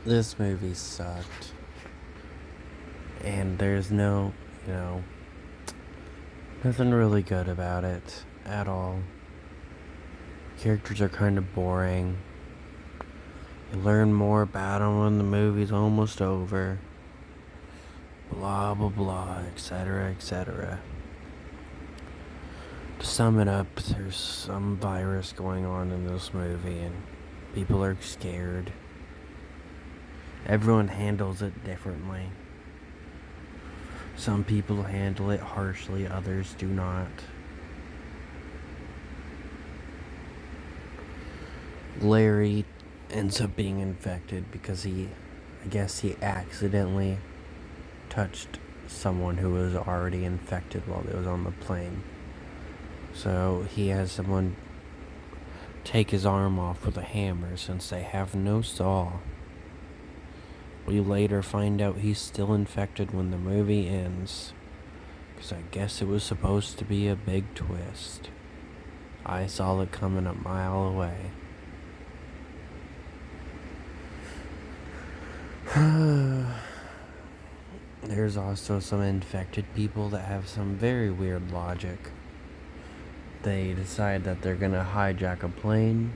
This movie sucked. And there's no, you know, nothing really good about it at all. Characters are kind of boring. You learn more about them when the movie's almost over. Blah, blah, blah, etc., etc. To sum it up, there's some virus going on in this movie, and people are scared. Everyone handles it differently. Some people handle it harshly, others do not. Larry ends up being infected because I guess he accidentally touched someone who was already infected while they was on the plane. So he has someone take his arm off with a hammer since they have no saw. We later find out he's still infected when the movie ends, because I guess it was supposed to be a big twist. I saw it coming a mile away. There's also some infected people that have some very weird logic. They decide that they're gonna hijack a plane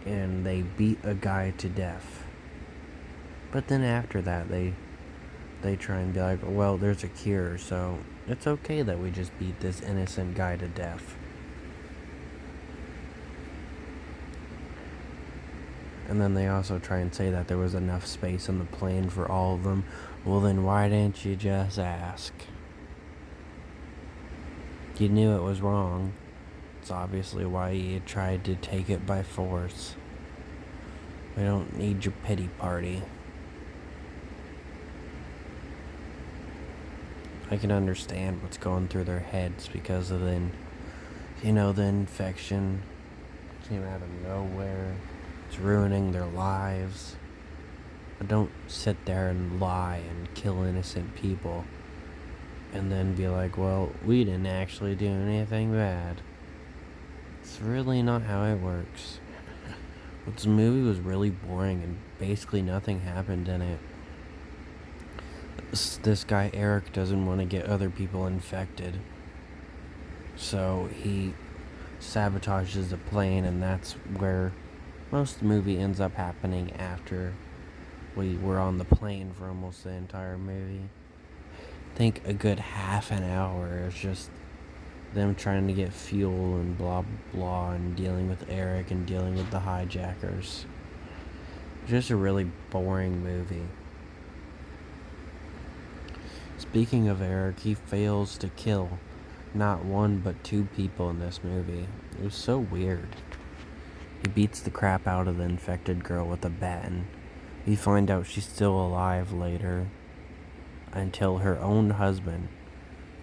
and they beat a guy to death. But then after that, they try and be like, well, there's a cure, so it's okay that we just beat this innocent guy to death. And then they also try and say that there was enough space on the plane for all of them. Well, then why didn't you just ask? You knew it was wrong. It's obviously why you tried to take it by force. We don't need your pity party. I can understand what's going through their heads because of the infection came out of nowhere. It's ruining their lives. But don't sit there and lie and kill innocent people and then be like, well, we didn't actually do anything bad. It's really not how it works. But this movie was really boring and basically nothing happened in it. This guy Eric doesn't want to get other people infected, so he sabotages the plane, and that's where most of the movie ends up happening after we were on the plane for almost the entire movie. I think a good half an hour is just them trying to get fuel and blah blah and dealing with Eric and dealing with the hijackers. Just a really boring movie. Speaking of Eric, he fails to kill not one but two people in this movie. It was so weird. He beats the crap out of the infected girl with a baton. We find out she's still alive later until her own husband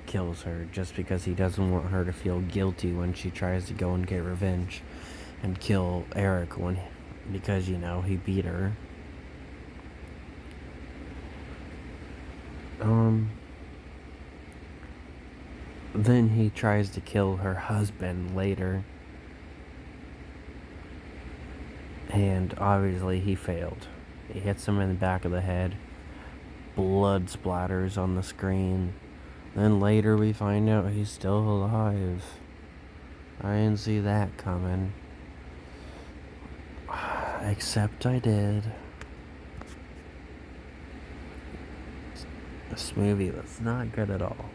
kills her just because he doesn't want her to feel guilty when she tries to go and get revenge and kill Eric because he beat her. Then he tries to kill her husband later, and obviously he failed. He hits him in the back of the head. Blood splatters on the screen. Then later we find out he's still alive. I didn't see that coming. Except I did. This movie was not good at all.